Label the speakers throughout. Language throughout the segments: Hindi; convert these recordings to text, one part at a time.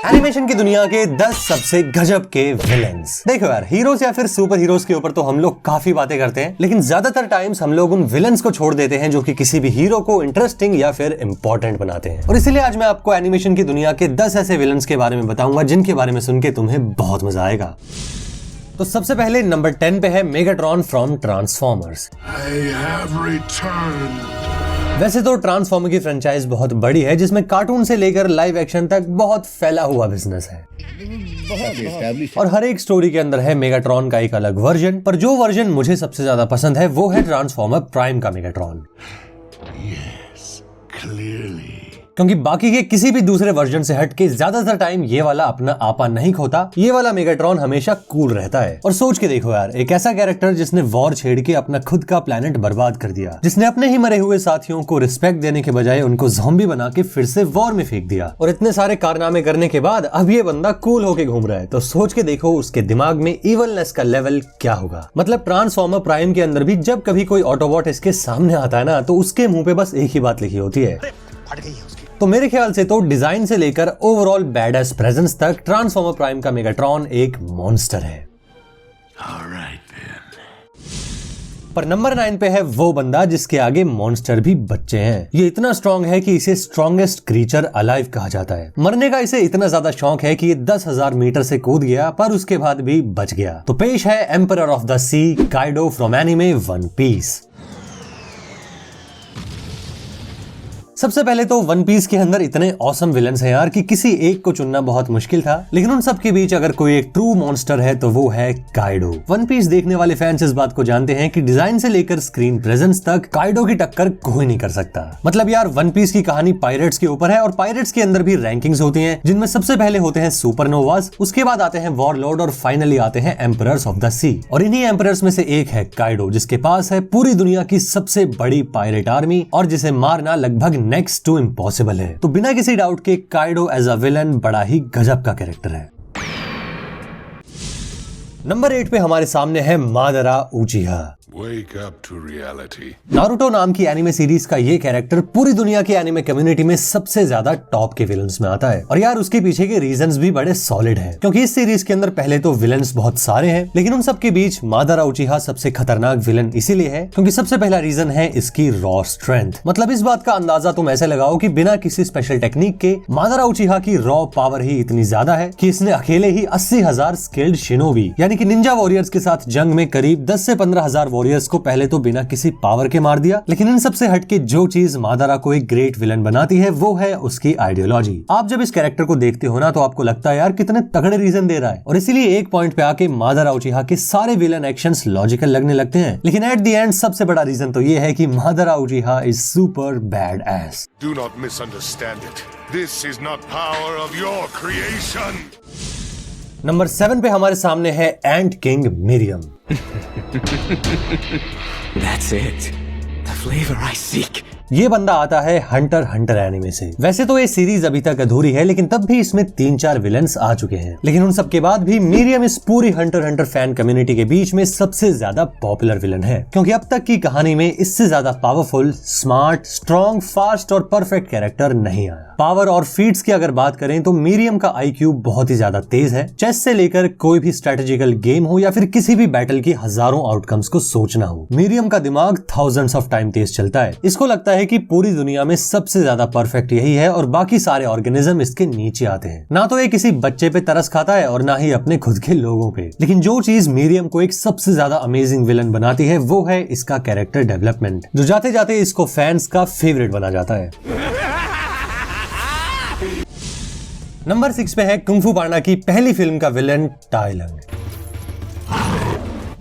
Speaker 1: एनिमेशन की दुनिया के 10 सबसे गजब के विलेंस। देखो यार, हीरोज या फिर सुपर हीरोज के ऊपर तो हम लोग काफी बातें करते हैं, लेकिन ज्यादातर टाइम्स हम लोग उन विलेंस को छोड़ देते हैं जो कि किसी भी हीरो को इंटरेस्टिंग या फिर इंपॉर्टेंट बनाते हैं। और इसीलिए आज मैं आपको एनिमेशन की दुनिया के 10 ऐसे विलेंस के बारे में बताऊंगा जिनके बारे में सुन के तुम्हें बहुत मजा आएगा। तो सबसे पहले नंबर 10 पे है मेगाट्रॉन फ्रॉम ट्रांसफॉर्मर्स। वैसे तो ट्रांसफॉर्मर की फ्रेंचाइज बहुत बड़ी है, जिसमें कार्टून से लेकर लाइव एक्शन तक बहुत फैला हुआ बिजनेस है और हर एक स्टोरी के अंदर है मेगाट्रॉन का एक अलग वर्जन। पर जो वर्जन मुझे सबसे ज्यादा पसंद है वो है ट्रांसफॉर्मर प्राइम का मेगाट्रॉन। क्योंकि बाकी के किसी भी दूसरे वर्जन से हटके ज्यादातर टाइम ये वाला अपना आपा नहीं खोता। ये वाला मेगाट्रॉन हमेशा कूल रहता है। और सोच के देखो यार, एक ऐसा कैरेक्टर जिसने वॉर छेड़ के अपना खुद का प्लेनेट बर्बाद कर दिया, जिसने अपने ही मरे हुए साथियों को रिस्पेक्ट देने के बजाय उनको ज़ॉम्बी बना के फिर से वॉर में फेंक दिया, और इतने सारे कारनामे करने के बाद अब ये बंदा कूल होके घूम रहा है। तो सोच के देखो उसके दिमाग में इवलनेस का लेवल क्या होगा। मतलब ट्रांसफॉर्मर प्राइम के अंदर भी जब कभी कोई ऑटोबॉट इसके सामने आता है ना, तो उसके मुंह पे बस एक ही बात लिखी होती है, तो मेरे ख्याल से तो डिजाइन से लेकर ओवरऑल बैडएस प्रेजेंस तक ट्रांसफॉर्मर प्राइम का मेगाट्रॉन एक मॉन्स्टर है। पर नंबर 9 पे है वो बंदा जिसके आगे मॉन्स्टर भी बच्चे हैं। ये इतना स्ट्रॉन्ग है कि इसे स्ट्रॉन्गेस्ट क्रीचर अलाइव कहा जाता है। मरने का इसे इतना ज्यादा शौक है कि ये 10,000 मीटर से कूद गया, पर उसके बाद भी बच गया। तो पेश है emperor of the sea, Kaido from anime one piece. सबसे पहले तो वन पीस के अंदर इतने ऑसम विलन्स हैं यार कि किसी एक को चुनना बहुत मुश्किल था, लेकिन उन सब के बीच अगर कोई एक ट्रू मॉन्स्टर है तो वो है काइडो। वन पीस देखने वाले फैंस इस बात को जानते हैं कि डिजाइन से लेकर स्क्रीन प्रेजेंस तक काइडो की टक्कर कोई नहीं कर सकता। मतलब यार, वन पीस की कहानी पायरेट्स के ऊपर है और पायरेट्स के अंदर भी रैंकिंग्स होती हैं, जिनमें सबसे पहले होते हैं सुपरनोवास, उसके बाद आते हैं वॉरलॉर्ड और फाइनली आते हैं एम्परर्स ऑफ द सी। और इन्हीं एम्परर्स में से एक है काइडो, जिसके पास है पूरी दुनिया की सबसे बड़ी पायरेट आर्मी और जिसे मारना लगभग नेक्स्ट टू इम्पॉसिबल है। तो बिना किसी डाउट के काइडो एज अ विलन बड़ा ही गजब का कैरेक्टर है। नंबर 8 पे हमारे सामने है Madara Uchiha.
Speaker 2: Wake up to reality.
Speaker 1: Naruto नाम की एनिमे सीरीज का ये कैरेक्टर पूरी दुनिया की एनिमे कम्युनिटी में सबसे ज्यादा टॉप के विलन्स में आता है। और यार, उसके पीछे के रीजंस भी बड़े सॉलिड हैं, क्योंकि इस सीरीज के अंदर पहले तो विलन्स बहुत सारे हैं, लेकिन उन सब के बीच मादरा उचिहा सबसे खतरनाक विलन इसीलिए है क्योंकि सबसे पहला रीजन है इसकी रॉ स्ट्रेंथ। मतलब इस बात का अंदाजा तुम ऐसे लगाओ कि बिना किसी स्पेशल टेक्निक के मादरा उचिहा की रॉ पावर ही इतनी ज्यादा है कि इसने अकेले ही 80,000 स्किल्ड शिनोबी यानी कि निंजा वॉरियर्स के साथ जंग में करीब 10 से 15,000 वॉरियर्स को पहले तो बिना किसी पावर के मार दिया। लेकिन इन सबसे हटके जो चीज मादरा को एक ग्रेट विलन बनाती है वो है उसकी आइडियोलॉजी। आप जब इस कैरेक्टर को देखते हो ना, तो आपको लगता है यार कितने तगड़े रीजन दे रहा है, और इसीलिए एक पॉइंट पे आके मादरा उचिहा के सारे विलन एक्शंस लॉजिकल लगने लगते हैं। लेकिन एट द एंड सबसे बड़ा रीजन तो ये है कि Madara Uchiha is super bad ass.
Speaker 2: Do not misunderstand it. This is not power of your creation.
Speaker 1: Number 7 पे हमारे सामने है Ant King Meruem.
Speaker 3: That's it. The flavor I seek.
Speaker 1: ये बंदा आता है हंटर हंटर एनिमे से। वैसे तो ये सीरीज अभी तक अधूरी है, लेकिन तब भी इसमें 3-4 विलन्स आ चुके हैं। लेकिन उन सब के बाद भी मिरियम इस पूरी हंटर हंटर फैन कम्युनिटी के बीच में सबसे ज्यादा पॉपुलर विलन है, क्योंकि अब तक की कहानी में इससे ज्यादा पावरफुल, स्मार्ट, स्ट्रॉन्ग, फास्ट और परफेक्ट कैरेक्टर नहीं आया। पावर और फीट्स की अगर बात करें तो मिरियम का IQ बहुत ही ज्यादा तेज है। चेस से लेकर कोई भी स्ट्रेटेजिकल गेम हो या फिर किसी भी बैटल की हजारों आउटकम्स को सोचना हो, मिरियम का दिमाग थाउजेंड्स ऑफ टाइम तेज चलता है। इसको लगता है कि पूरी दुनिया में सबसे ज्यादा परफेक्ट यही है और बाकी सारे ऑर्गेनिज्म इसके नीचे आते हैं। ना तो ये किसी बच्चे पे तरस खाता है और ना ही अपने खुद के लोगों पे। लेकिन जो चीज मिरियम को एक सबसे ज्यादा अमेजिंग विलन बनाती है वो है इसका कैरेक्टर डेवलपमेंट, जो जाते जाते इसको फैंस का फेवरेट बना जाता है। नंबर 6 पे है कुंग फू पांडा की पहली फिल्म का विलन टाई लंग।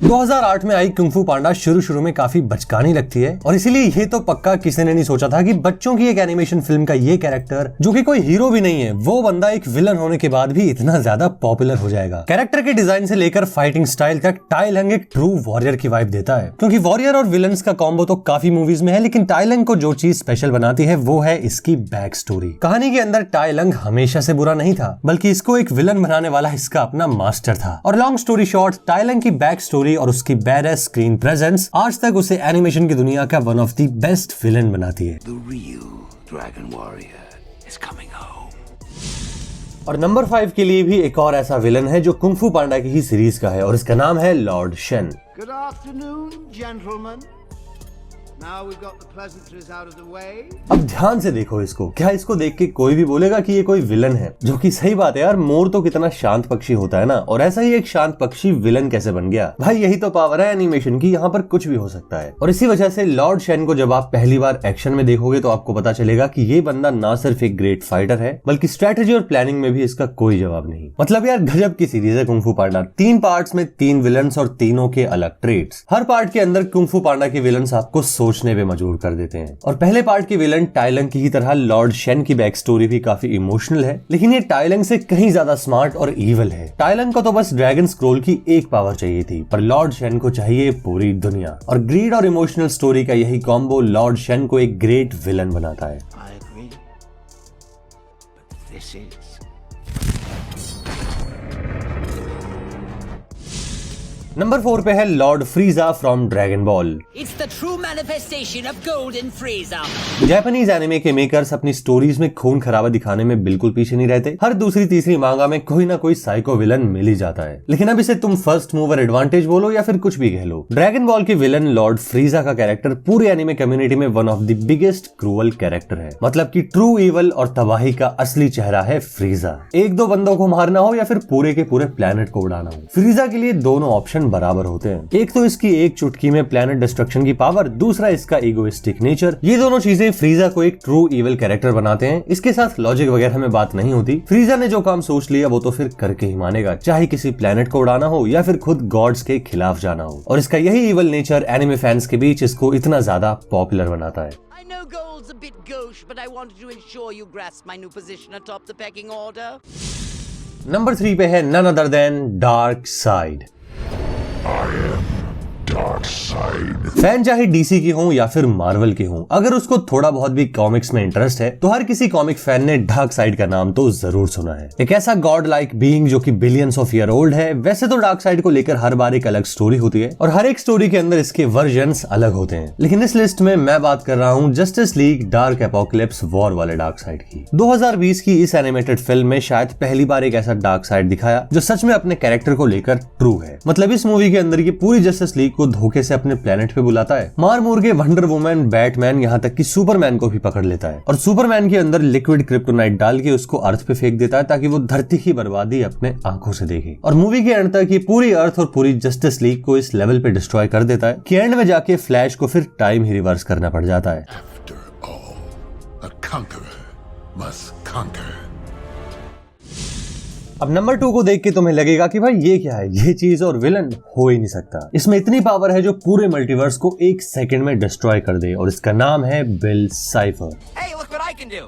Speaker 1: 2008 में आई कुंग फू पांडा शुरू में काफी बचकानी लगती है, और इसीलिए ये तो पक्का किसी ने नहीं सोचा था कि बच्चों की एक एनिमेशन फिल्म का ये कैरेक्टर, जो कि कोई हीरो भी नहीं है, वो बंदा एक विलन होने के बाद भी इतना ज्यादा पॉपुलर हो जाएगा। कैरेक्टर के डिजाइन से लेकर फाइटिंग स्टाइल तक टाई लंग एक ट्रू वॉरियर की वाइब देता है, क्योंकि वॉरियर और विलन्स का कॉम्बो तो काफी मूवीज में है, लेकिन टाई लंग को जो चीज स्पेशल बनाती है वो है इसकी बैक स्टोरी। कहानी के अंदर टाई लंग हमेशा से बुरा नहीं था, बल्कि इसको एक विलन बनाने वाला इसका अपना मास्टर था। और long story short, tie lung की बैक स्टोरी और उसकी बैडएस स्क्रीन प्रेजेंस आज तक उसे एनिमेशन की दुनिया का one of the best villain बनाती है।
Speaker 3: The real Dragon Warrior is coming home.
Speaker 1: और नंबर 5 के लिए भी एक और ऐसा विलन है जो कुंग फू पांडा की ही सीरीज का है और इसका नाम है Lord Shane.
Speaker 4: Good afternoon, gentlemen. Now we've got the pleasantries out of the way.
Speaker 1: अब ध्यान से देखो इसको, क्या इसको देख के कोई भी बोलेगा कि ये कोई विलन है? जो कि सही बात है यार, मोर तो कितना शांत पक्षी होता है ना, और ऐसा ही एक शांत पक्षी विलन कैसे बन गया? भाई यही तो पावर है एनिमेशन की, यहाँ पर कुछ भी हो सकता है। और इसी वजह से लॉर्ड शेन को जब आप पहली बार एक्शन में देखोगे तो आपको पता चलेगा कि ये बंदा ना सिर्फ एक ग्रेट फाइटर है बल्कि स्ट्रेटेजी और प्लानिंग में भी इसका कोई जवाब नहीं। मतलब यार गजब की सीरीज है कुंग फू पांडा। 3 पार्ट्स में 3 विलन्स और तीनों के अलग ट्रेड्स। हर पार्ट के अंदर कुंग फू पांडा के विलन्स आपको सोचने पे मजबूर कर देते हैं। और पहले पार्ट के विलन टाइलंग की ही तरह लॉर्ड शेन की बैक स्टोरी भी काफी इमोशनल है, लेकिन ये टाइलंग से कहीं ज्यादा स्मार्ट और इविल है। टाइलंग को तो बस ड्रैगन स्क्रोल की एक पावर चाहिए थी, पर लॉर्ड शेन को चाहिए पूरी दुनिया। और ग्रीड और इमोशनल स्टोरी का यही कॉम्बो लॉर्ड शेन को एक ग्रेट विलन बनाता है।
Speaker 4: I agree. But this is...
Speaker 1: number 4 पे है Lord फ्रीजा from dragon ball.
Speaker 5: It's the true manifestation of Golden Frieza.
Speaker 1: Japanese anime के मेकर्स अपनी स्टोरीज में खून खराबा दिखाने में बिल्कुल पीछे नहीं रहते। हर दूसरी तीसरी मांगा में कोई ना कोई साइको विलन मिल ही जाता है, लेकिन अब इसे तुम फर्स्ट मूवर एडवांटेज बोलो या फिर कुछ भी कह लो, ड्रैगन बॉल के विलन लॉर्ड फ्रीजा का कैरेक्टर पूरे एनिमे कम्युनिटी में one of the biggest cruel character है। मतलब कि ट्रू इवल और तबाही का असली चेहरा है फ्रीजा। 1-2 बंदों को मारना हो या फिर पूरे के पूरे प्लेनेट को उड़ाना हो, फ्रीजा के लिए दोनों ऑप्शन बराबर होते हैं। एक तो इसकी एक चुटकी में प्लेनेट डिस्ट्रक्शन की पावर, दूसरा इसका इगोइस्टिक नेचर। ये दोनों चीजें फ्रीजा को एक ट्रू इविल कैरेक्टर बनाते हैं। इसके साथ लॉजिक वगैरह में बात नहीं होती। फ्रीजा ने जो काम सोच लिया वो तो फिर करके ही मानेगा, चाहे किसी प्लेनेट को उड़ाना हो या फिर खुद गॉड्स के खिलाफ जाना हो। और इसका यही इविल नेचर एनिमे फैंस के बीच इसको इतना ज्यादा पॉपुलर बनाता है।
Speaker 5: I know gold's a bit gauche, but I wanted to ensure you grasp my new position atop the pecking order.
Speaker 1: Number 3 पे है none other than dark side. Fan चाहे डीसी की हो या फिर मार्वल के हो, अगर उसको थोड़ा बहुत भी कॉमिक्स में इंटरेस्ट है तो हर किसी कॉमिक फैन ने डार्क साइड का नाम तो जरूर सुना है। एक ऐसा गॉड लाइक बीइंग जो कि बिलियंस ऑफ ईयर ओल्ड है। वैसे तो डार्क साइड को लेकर हर बार एक अलग स्टोरी होती है और हर एक स्टोरी के अंदर इसके वर्जन्स अलग होते हैं, लेकिन इस लिस्ट में मैं बात कर रहा हूँ justice league dark apocalypse war वाले डार्क साइड की। 2020 की इस एनिमेटेड फिल्म में शायद पहली बार एक ऐसा डार्क साइड दिखाया जो सच में अपने कैरेक्टर को लेकर ट्रू है। मतलब इस मूवी के अंदर ये पूरी जस्टिस लीग को धोखे से अपने प्लेनेट पे बुलाता है। मार मूर के वंडर वुमन, बैटमैन, यहाँ तक कि सुपरमैन को भी पकड़ लेता है और सुपरमैन के अंदर लिक्विड क्रिप्टोनाइट डाल के उसको अर्थ पे फेंक देता है ताकि वो धरती की बर्बादी अपने आंखों से देखे। और मूवी के एंड तक ये पूरी अर्थ और पूरी जस्टिस लीग को इस लेवल पे डिस्ट्रॉय कर देता है कि एंड में जाके फ्लैश को फिर टाइम ही रिवर्स करना पड़ जाता है।
Speaker 2: After all, a conqueror must conquer.
Speaker 1: अब नंबर 2 को देख के तुम्हें लगेगा कि भाई ये क्या है, ये चीज और विलन हो ही नहीं सकता। इसमें इतनी पावर है जो पूरे मल्टीवर्स को 1 सेकंड में डिस्ट्रॉय कर दे, और इसका नाम है Bill Cipher.
Speaker 5: Hey, look what I can do.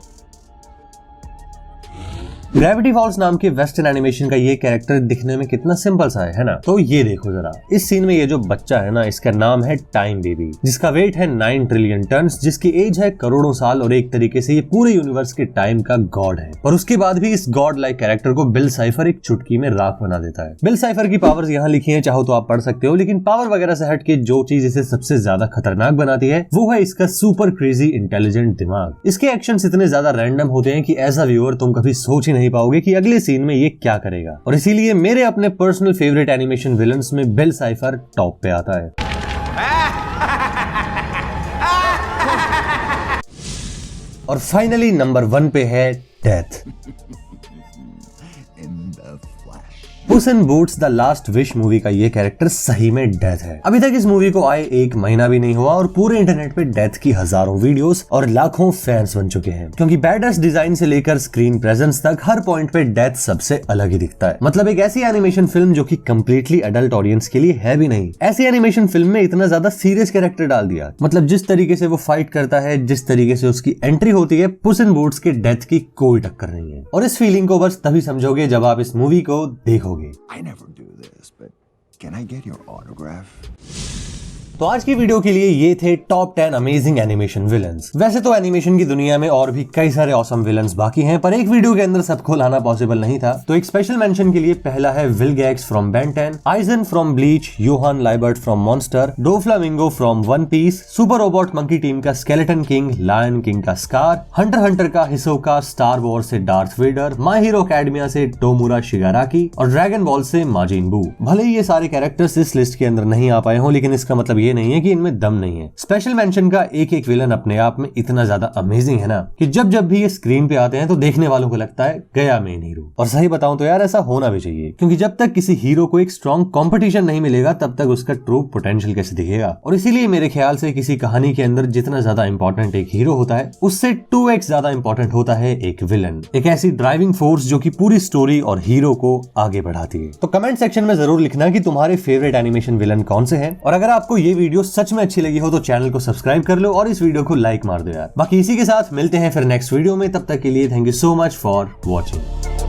Speaker 1: Gravity Falls नाम के वेस्टर्न एनिमेशन का ये कैरेक्टर दिखने में कितना सिंपल सा है ना? तो ये देखो जरा, इस सीन में ये जो बच्चा है ना, इसका नाम है टाइम बेबी, जिसका वेट है 9 ट्रिलियन टन, जिसकी एज है करोड़ों साल, और एक तरीके से ये पूरे यूनिवर्स के टाइम का गॉड है। और उसके बाद भी इस गॉड लाइक कैरेक्टर को बिल साइफर एक चुटकी में राख बना देता है। बिल साइफर की पावर्स यहाँ लिखी है, चाहो तो आप पढ़ सकते हो, लेकिन पावर वगैरह से हट के जो चीज इसे सबसे ज्यादा खतरनाक बनाती है वो है इसका सुपर क्रेजी इंटेलिजेंट दिमाग। इसके एक्शंस इतने ज्यादा रैंडम होते हैं कि एज अ व्यूअर तुम कभी सोच ही नहीं पाओगे कि अगले सीन में ये क्या करेगा। और इसीलिए मेरे अपने पर्सनल फेवरेट एनिमेशन विलन्स में बिल साइफर टॉप पे आता है। और फाइनली नंबर 1 पे है death. Puss in Boots the Last Wish movie का ये कैरेक्टर सही में डेथ है। अभी तक इस मूवी को आए 1 महीना भी नहीं हुआ और पूरे इंटरनेट पे डेथ की हजारों वीडियोस और लाखों फैंस बन चुके हैं, क्योंकि बैडस डिजाइन से लेकर स्क्रीन प्रेजेंस तक हर पॉइंट पे डेथ सबसे अलग ही दिखता है। मतलब एक ऐसी एनिमेशन फिल्म जो कि कंप्लीटली एडल्ट ऑडियंस के लिए है भी नहीं, ऐसी एनिमेशन फिल्म में इतना ज्यादा सीरियस कैरेक्टर डाल दिया। मतलब जिस तरीके से वो फाइट करता है, जिस तरीके से उसकी एंट्री होती है, पुस इन बूट्स के डेथ की कोई टक्कर नहीं है। और इस फीलिंग को बस तभी समझोगे जब आप इस मूवी को देखोगे।
Speaker 6: I never do this, but can I get your autograph?
Speaker 1: तो आज की वीडियो के लिए ये थे टॉप 10 अमेजिंग एनिमेशन विलन्स। वैसे तो एनिमेशन की दुनिया में और भी कई सारे ऑसम विलन्स बाकी हैं, पर एक वीडियो के अंदर सबको लाना पॉसिबल नहीं था, तो एक स्पेशल मेंशन के लिए पहला है Vilgax from Ben 10, Aizen from Bleach, Johan Liebert from Monster, Doflamingo from One Piece, Super Robot Monkey Team का स्केलेटन किंग, लायन किंग का स्कार, हंटर हंटर का हिसोका, स्टार वॉर से Darth Vader, My Hero Academia से टोमुरा शिगाराकी और ड्रैगन बॉल से माजिन बू। भले ही ये सारे कैरेक्टर्स इस लिस्ट के अंदर नहीं आ पाए हों, लेकिन इसका मतलब ये नहीं है कि इनमें दम नहीं है। स्पेशल मेंशन का एक एक विलन अपने आप में इतना ज्यादा अमेजिंग है ना कि जब जब भी ये स्क्रीन पे आते हैं तो देखने वालों को लगता है गया मेन हीरो। और सही बताऊं तो यार ऐसा होना भी चाहिए, क्योंकि जब तक किसी हीरो को एक स्ट्रॉन्ग कंपटीशन नहीं मिलेगा तब तक उसका ट्रू पोटेंशियल कैसे दिखेगा। और इसीलिए मेरे ख्याल से किसी कहानी के अंदर जितना ज्यादा इंपॉर्टेंट एक हीरो होता है, उससे 2x ज्यादा इंपॉर्टेंट होता है एक विलन, एक ऐसी ड्राइविंग फोर्स जो कि पूरी स्टोरी और हीरो को आगे बढ़ाती है। तो कमेंट सेक्शन में जरूर लिखना कि तुम्हारे फेवरेट एनिमेशन विलन कौन से हैं, और अगर आपको ये वीडियो सच में अच्छी लगी हो तो चैनल को सब्सक्राइब कर लो और इस वीडियो को लाइक मार दो यार। बाकी इसी के साथ मिलते हैं फिर नेक्स्ट वीडियो में, तब तक के लिए thank you so much for watching.